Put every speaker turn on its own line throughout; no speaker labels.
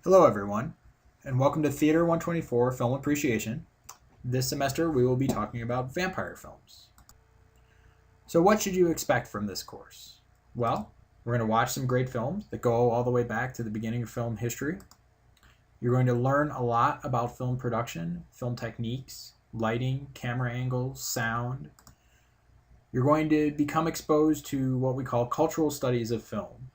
Hello everyone, and welcome to Theater 124 Film Appreciation. This semester we will be talking about vampire films. So what should you expect from this course? Well, we're going to watch some great films that go all the way back to the beginning of film history. You're going to learn a lot about film production, film techniques, lighting, camera angles, sound. You're going to become exposed to what we call cultural studies of film.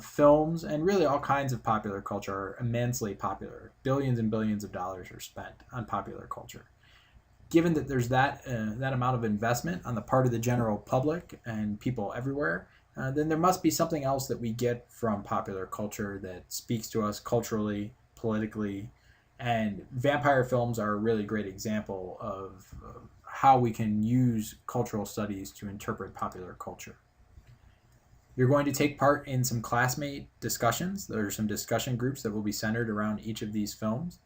Films and really all kinds of popular culture are immensely popular. Billions and billions of dollars are spent on popular culture. Given that there's that amount of investment on the part of the general public and people everywhere, then there must be something else that we get from popular culture that speaks to us culturally, politically, and vampire films are a really great example of how we can use cultural studies to interpret popular culture. You're going to take part in some classmate discussions. There are some discussion groups that will be centered around each of these films.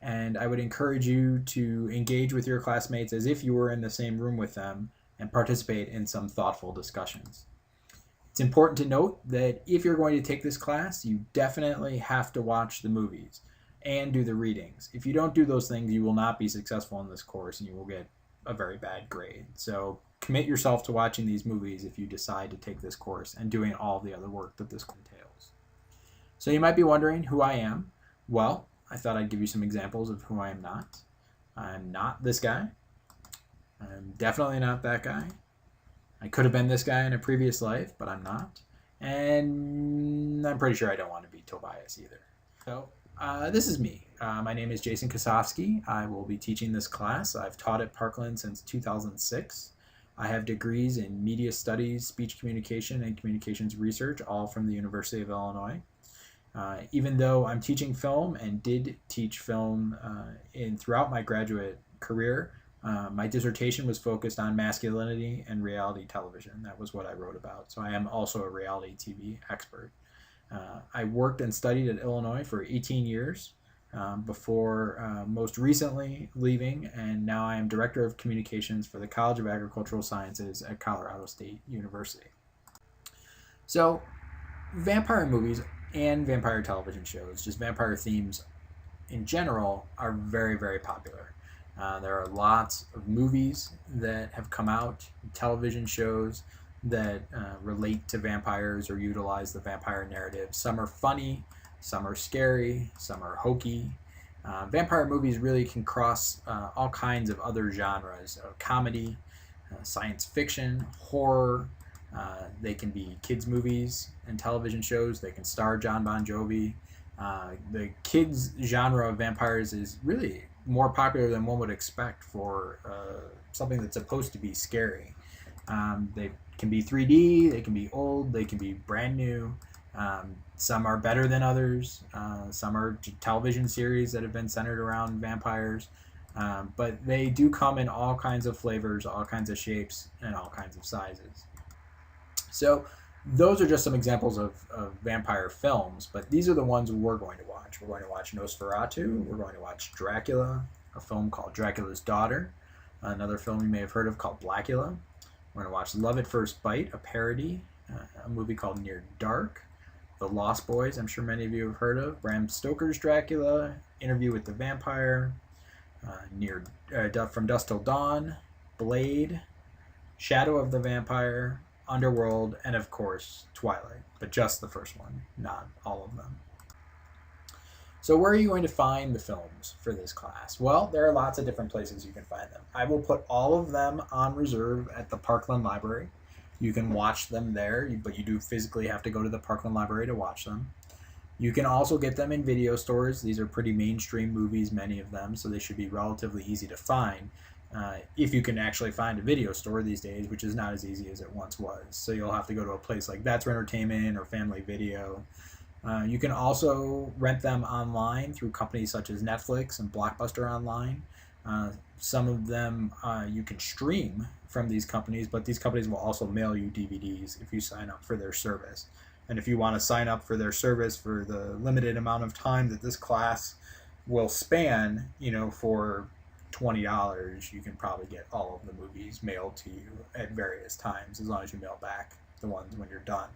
And I would encourage you to engage with your classmates as if you were in the same room with them and participate in some thoughtful discussions. It's important to note that if you're going to take this class, you definitely have to watch the movies and do the readings. If you don't do those things, you will not be successful in this course and you will get a very bad grade. So commit yourself to watching these movies if you decide to take this course and doing all the other work that this entails. So you might be wondering who I am. Well, I thought I'd give you some examples of who I am not. I'm not this guy. I'm definitely not that guy. I could have been this guy in a previous life, but I'm not. And I'm pretty sure I don't want to be Tobias either. So this is me. My name is Jason Kosofsky. I will be teaching this class. I've taught at Parkland since 2006. I have degrees in media studies, speech communication, and communications research, all from the University of Illinois. Even though I'm teaching film and did teach film throughout my graduate career, my dissertation was focused on masculinity and reality television. That was what I wrote about. So I am also a reality TV expert. I worked and studied at Illinois for 18 years before most recently leaving, and now I am Director of Communications for the College of Agricultural Sciences at Colorado State University. So vampire movies and vampire television shows, just vampire themes in general, are very, very popular. There are lots of movies that have come out, television shows that relate to vampires or utilize the vampire narrative. Some are funny, some are scary, some are hokey. Vampire movies really can cross all kinds of other genres, comedy, science fiction, horror. They can be kids' movies and television shows. They can star John Bon Jovi. The kids' genre of vampires is really more popular than one would expect for something that's supposed to be scary. They can be 3D, they can be old, they can be brand new. Some are better than others. Some are television series that have been centered around vampires. But they do come in all kinds of flavors, all kinds of shapes, and all kinds of sizes. So those are just some examples of vampire films, but these are the ones we're going to watch. We're going to watch Nosferatu. We're going to watch Dracula, a film called Dracula's Daughter, another film you may have heard of called Blackula. We're going to watch Love at First Bite, a parody, a movie called Near Dark, The Lost Boys, I'm sure many of you have heard of, Bram Stoker's Dracula, Interview with the Vampire, From Dusk Till Dawn, Blade, Shadow of the Vampire, Underworld, and of course Twilight, but just the first one, not all of them. So where are you going to find the films for this class? Well, there are lots of different places you can find them. I will put all of them on reserve at the Parkland Library. You can watch them there, but you do physically have to go to the Parkland Library to watch them. You can also get them in video stores. These are pretty mainstream movies, many of them, so they should be relatively easy to find. If you can actually find a video store these days, which is not as easy as it once was. So you'll have to go to a place like That's Entertainment or Family Video. You can also rent them online through companies such as Netflix and Blockbuster Online. Some of them you can stream from these companies, but these companies will also mail you DVDs if you sign up for their service. And if you want to sign up for their service for the limited amount of time that this class will span, for $20, you can probably get all of the movies mailed to you at various times, as long as you mail back the ones when you're done.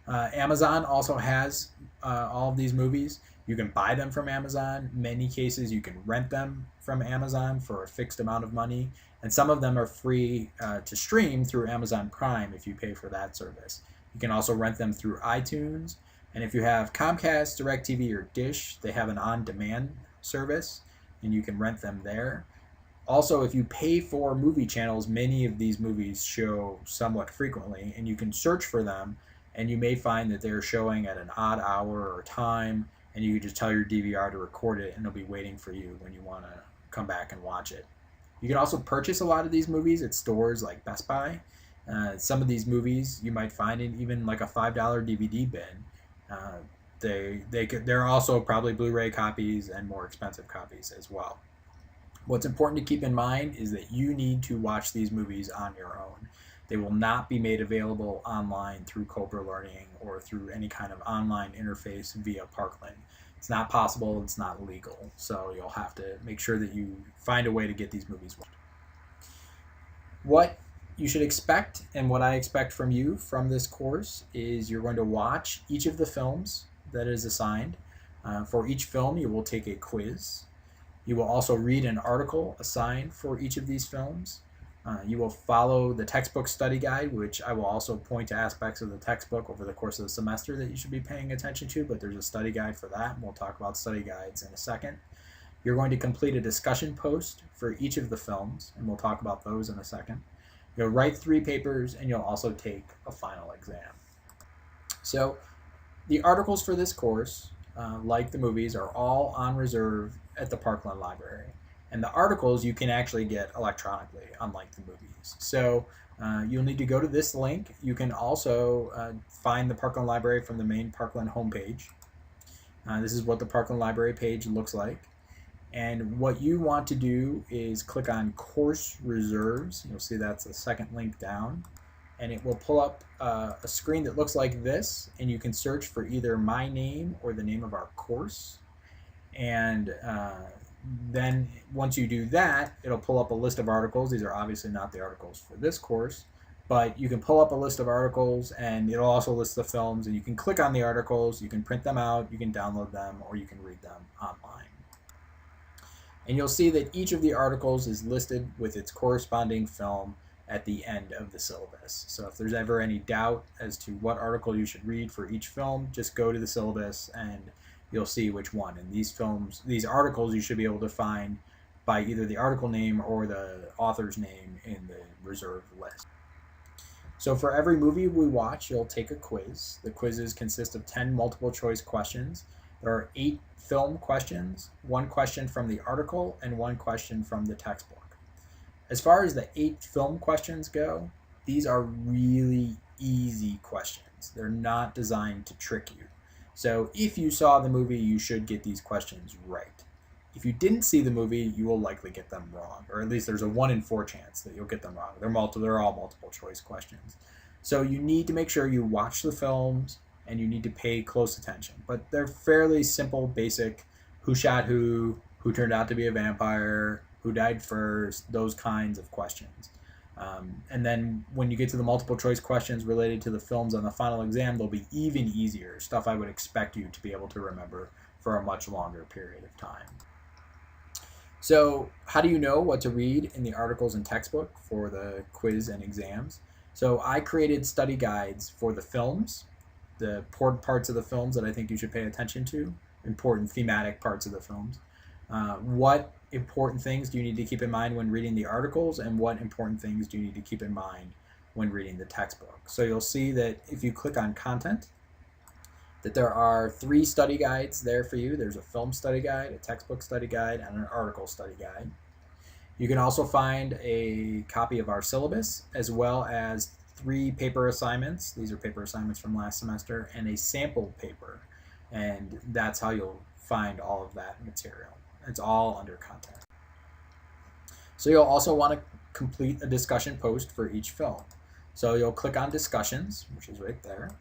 Amazon also has all of these movies. You can buy them from Amazon. Many cases you can rent them from Amazon for a fixed amount of money, and some of them are free to stream through Amazon Prime if you pay for that service. You can also rent them through iTunes, and if you have Comcast, DirecTV, or Dish, they have an on-demand service, and you can rent them there. Also, if you pay for movie channels, many of these movies show somewhat frequently, and you can search for them, and you may find that they're showing at an odd hour or time, and you can just tell your DVR to record it, and it'll be waiting for you when you want to come back and watch it. You can also purchase a lot of these movies at stores like Best Buy. Some of these movies you might find in even like a $5 DVD bin. They're also probably Blu-ray copies and more expensive copies as well. What's important to keep in mind is that you need to watch these movies on your own. They will not be made available online through Cobra Learning or through any kind of online interface via Parkland. It's not possible, it's not legal, so you'll have to make sure that you find a way to get these movies watched. What you should expect, and what I expect from you from this course, is you're going to watch each of the films that is assigned. For each film, you will take a quiz. You will also read an article assigned for each of these films. You will follow the textbook study guide, which I will also point to aspects of the textbook over the course of the semester that you should be paying attention to, but there's a study guide for that, and we'll talk about study guides in a second. You're going to complete a discussion post for each of the films, and we'll talk about those in a second. You'll write 3 papers, and you'll also take a final exam. So the articles for this course, like the movies, are all on reserve at the Parkland Library. And the articles you can actually get electronically, unlike the movies. So you'll need to go to this link. You can also find the Parkland Library from the main Parkland homepage. This is what the Parkland Library page looks like. And what you want to do is click on Course Reserves. You'll see that's the second link down. And it will pull up a screen that looks like this. And you can search for either my name or the name of our course. And then once you do that, it'll pull up a list of articles. These are obviously not the articles for this course, but you can pull up a list of articles, and it'll also list the films, and you can click on the articles, you can print them out, you can download them, or you can read them online. And you'll see that each of the articles is listed with its corresponding film at the end of the syllabus. So if there's ever any doubt as to what article you should read for each film, just go to the syllabus and you'll see which one. And these articles you should be able to find by either the article name or the author's name in the reserved list. So for every movie we watch, you'll take a quiz. The quizzes consist of 10 multiple choice questions. There are 8 film questions, 1 question from the article, and 1 question from the textbook. As far as the 8 film questions go, these are really easy questions. They're not designed to trick you. So if you saw the movie, you should get these questions right. If you didn't see the movie, you will likely get them wrong, or at least there's a 1 in 4 chance that you'll get them wrong. They're all multiple choice questions. So you need to make sure you watch the films and you need to pay close attention. But they're fairly simple, basic, who shot who turned out to be a vampire, who died first, those kinds of questions. And then when you get to the multiple choice questions related to the films on the final exam, they'll be even easier, stuff I would expect you to be able to remember for a much longer period of time. So how do you know what to read in the articles and textbook for the quiz and exams? So I created study guides for the films, the important parts of the films that I think you should pay attention to, important thematic parts of the films. What important things do you need to keep in mind when reading the articles, and what important things do you need to keep in mind when reading the textbook? So you'll see that if you click on content, that there are 3 study guides there for you. There's a film study guide, a textbook study guide, and an article study guide. You can also find a copy of our syllabus, as well as 3 paper assignments. These are paper assignments from last semester, and a sample paper. And that's how you'll find all of that material. It's all under content. So you'll also want to complete a discussion post for each film. So you'll click on discussions, which is right there,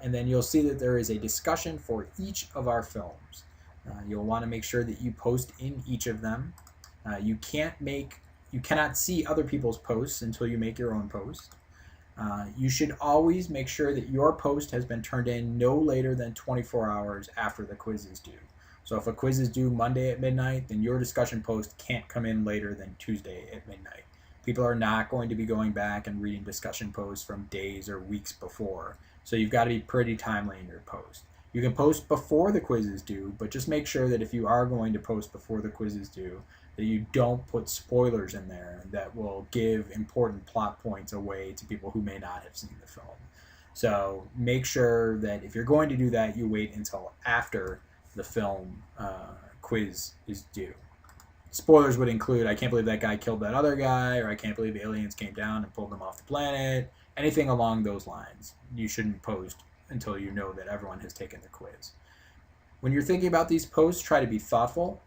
and then you'll see that there is a discussion for each of our films. You'll want to make sure that you post in each of them. You cannot see other people's posts until you make your own post. You should always make sure that your post has been turned in no later than 24 hours after the quiz is due. So if a quiz is due Monday at midnight, then your discussion post can't come in later than Tuesday at midnight. People are not going to be going back and reading discussion posts from days or weeks before. So you've got to be pretty timely in your post. You can post before the quiz is due, but just make sure that if you are going to post before the quiz is due, that you don't put spoilers in there that will give important plot points away to people who may not have seen the film. So make sure that if you're going to do that, you wait until after the film quiz is due. Spoilers would include, I can't believe that guy killed that other guy, or I can't believe aliens came down and pulled them off the planet. Anything along those lines. You shouldn't post until you know that everyone has taken the quiz. When you're thinking about these posts, try to be thoughtful.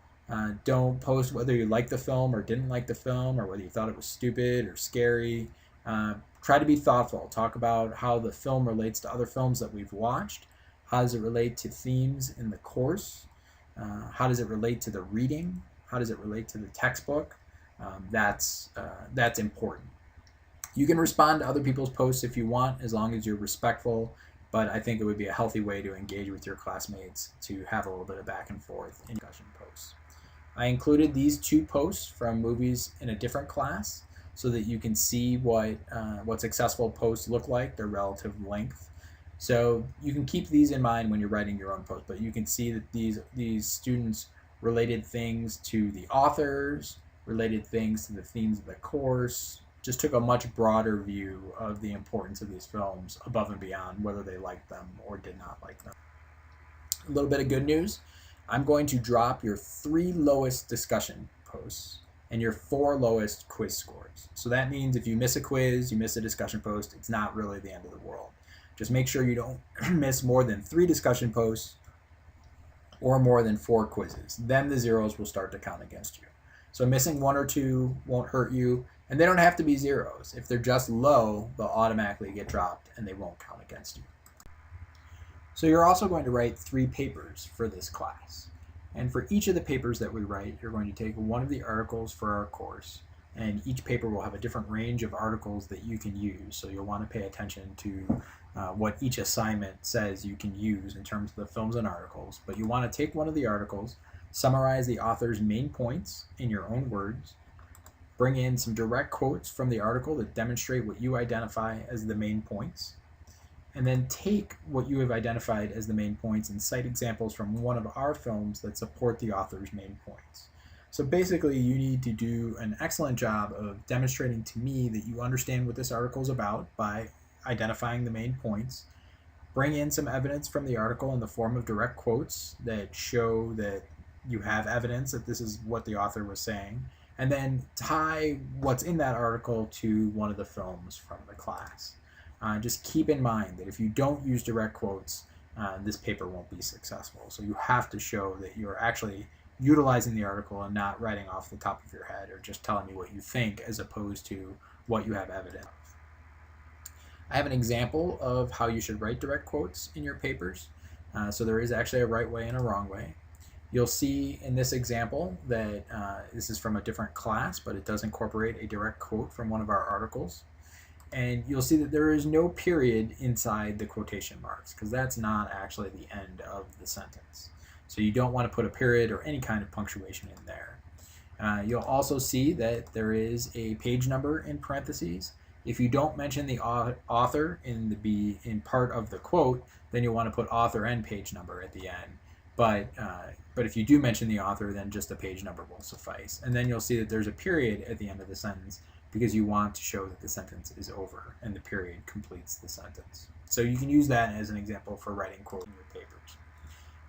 Don't post whether you liked the film or didn't like the film, or whether you thought it was stupid or scary. Try to be thoughtful. Talk about how the film relates to other films that we've watched. How does it relate to themes in the course? How does it relate to the reading? How does it relate to the textbook? That's important. You can respond to other people's posts if you want, as long as you're respectful, but I think it would be a healthy way to engage with your classmates to have a little bit of back and forth in discussion posts. I included these 2 posts from movies in a different class so that you can see what successful posts look like, their relative length. So you can keep these in mind when you're writing your own post, but you can see that these students related things to the authors, related things to the themes of the course, just took a much broader view of the importance of these films above and beyond whether they liked them or did not like them. A little bit of good news. I'm going to drop your 3 lowest discussion posts and your 4 lowest quiz scores. So that means if you miss a quiz, you miss a discussion post, it's not really the end of the world. Just make sure you don't miss more than 3 discussion posts or more than 4 quizzes. Then the zeros will start to count against you. So missing 1 or 2 won't hurt you, and they don't have to be zeros. If they're just low, they'll automatically get dropped and they won't count against you. So you're also going to write 3 papers for this class. And for each of the papers that we write, you're going to take one of the articles for our course, and each paper will have a different range of articles that you can use. So you'll want to pay attention to what each assignment says you can use in terms of the films and articles. But you want to take one of the articles, summarize the author's main points in your own words, bring in some direct quotes from the article that demonstrate what you identify as the main points, and then take what you have identified as the main points and cite examples from one of our films that support the author's main points. So basically, you need to do an excellent job of demonstrating to me that you understand what this article is about by identifying the main points. Bring in some evidence from the article in the form of direct quotes that show that you have evidence that this is what the author was saying, and then tie what's in that article to one of the films from the class. Just keep in mind that if you don't use direct quotes, this paper won't be successful. So you have to show that you're actually utilizing the article and not writing off the top of your head or just telling me what you think as opposed to what you have evidence of. I have an example of how you should write direct quotes in your papers. So there is actually a right way and a wrong way. You'll see in this example that this is from a different class, but it does incorporate a direct quote from one of our articles. And you'll see that there is no period inside the quotation marks, because that's not actually the end of the sentence. So you don't want to put a period or any kind of punctuation in there. You'll also see that there is a page number in parentheses. If you don't mention the author in part of the quote, then you'll want to put author and page number at the end. But if you do mention the author, then just the page number will suffice. And then you'll see that there's a period at the end of the sentence because you want to show that the sentence is over and the period completes the sentence. So you can use that as an example for writing quotes in your papers.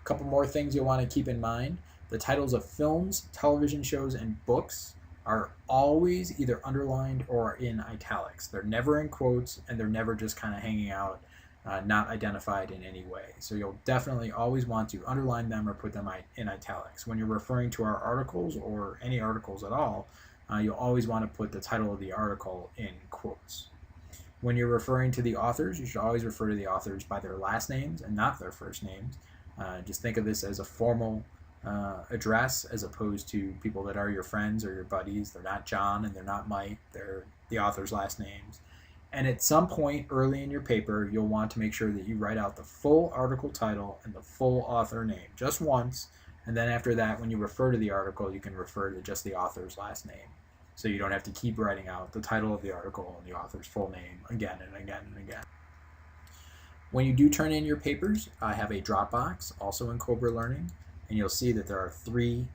A couple more things you'll want to keep in mind. The titles of films, television shows, and books are always either underlined or in italics. They're never in quotes, and they're never just kind of hanging out, not identified in any way. So you'll definitely always want to underline them or put them in italics. When you're referring to our articles or any articles at all, you'll always want to put the title of the article in quotes. When you're referring to the authors, you should always refer to the authors by their last names and not their first names. Just think of this as a formal address as opposed to people that are your friends or your buddies. They're not John and they're not Mike. They're the author's last names. And at some point early in your paper, you'll want to make sure that you write out the full article title and the full author name just once. And then after that, when you refer to the article, you can refer to just the author's last name. So you don't have to keep writing out the title of the article and the author's full name again and again and again. When you do turn in your papers, I have a Dropbox also in Cobra Learning, and you'll see that there are 3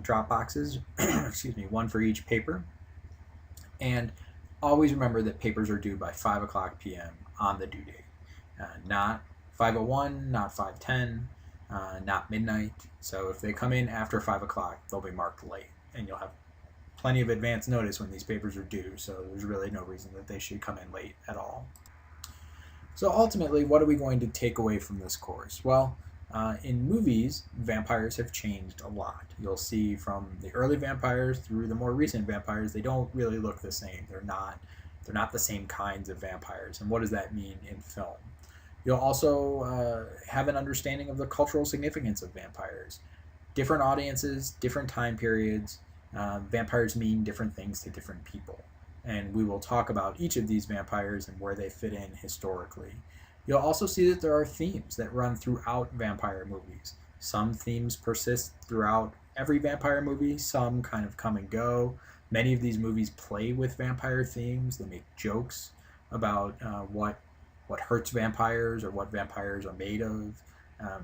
Dropboxes, excuse me, 1 for each paper. And always remember that papers are due by 5 o'clock p.m. on the due date, not 5:01, not 5:10, not midnight. So if they come in after 5 o'clock, they'll be marked late, and you'll have plenty of advance notice when these papers are due, so there's really no reason that they should come in late at all. So ultimately, what are we going to take away from this course? Well, in movies, vampires have changed a lot. You'll see from the early vampires through the more recent vampires, they don't really look the same. They're not the same kinds of vampires. And what does that mean in film? You'll also have an understanding of the cultural significance of vampires. Different audiences, different time periods, vampires mean different things to different people. And we will talk about each of these vampires and where they fit in historically. You'll also see that there are themes that run throughout vampire movies. Some themes persist throughout every vampire movie, some kind of come and go. Many of these movies play with vampire themes. They make jokes about what hurts vampires or what vampires are made of.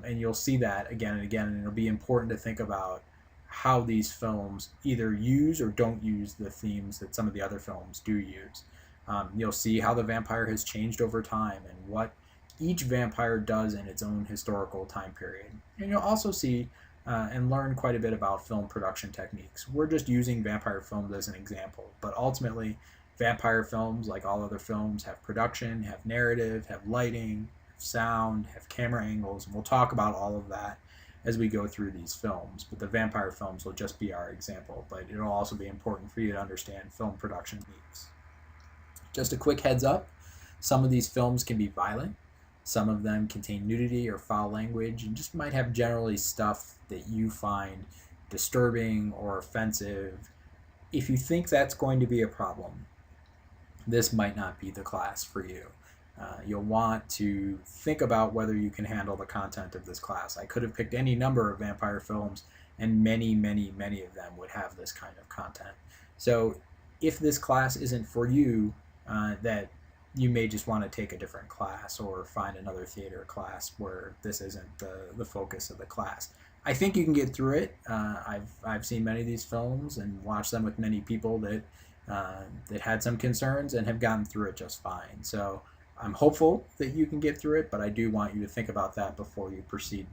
And you'll see that again and again, and it'll be important to think about how these films either use or don't use the themes that some of the other films do use. You'll see how the vampire has changed over time and what each vampire does in its own historical time period. And you'll also see and learn quite a bit about film production techniques. We're just using vampire films as an example, but ultimately vampire films, like all other films, have production, have narrative, have lighting, have sound, have camera angles, and we'll talk about all of that as we go through these films. But the vampire films will just be our example, but it'll also be important for you to understand film production techniques. Just a quick heads up, some of these films can be violent. Some of them contain nudity or foul language and just might have generally stuff that you find disturbing or offensive. If you think that's going to be a problem, this might not be the class for you. You'll want to think about whether you can handle the content of this class. I could have picked any number of vampire films, and many of them would have this kind of content. So if this class isn't for you, that you may just want to take a different class or find another theater class where this isn't the focus of the class. I think you can get through it. I've seen many of these films and watched them with many people that had some concerns and have gotten through it just fine. So I'm hopeful that you can get through it, but I do want you to think about that before you proceed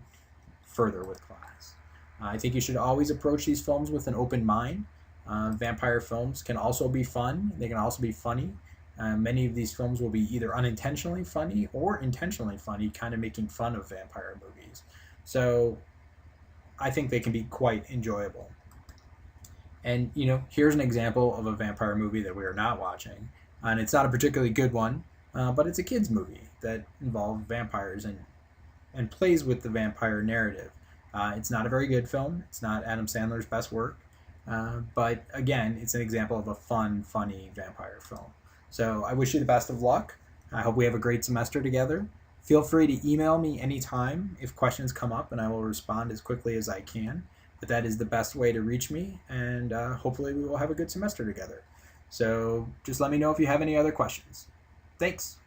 further with class. I think you should always approach these films with an open mind. Vampire films can also be fun. They can also be funny. Many of these films will be either unintentionally funny or intentionally funny, kind of making fun of vampire movies. So I think they can be quite enjoyable. And, here's an example of a vampire movie that we are not watching. And it's not a particularly good one, but it's a kid's movie that involves vampires and plays with the vampire narrative. It's not a very good film. It's not Adam Sandler's best work. But again, it's an example of a fun, funny vampire film. So I wish you the best of luck. I hope we have a great semester together. Feel free to email me anytime if questions come up, and I will respond as quickly as I can. But that is the best way to reach me, and hopefully we will have a good semester together. So just let me know if you have any other questions. Thanks.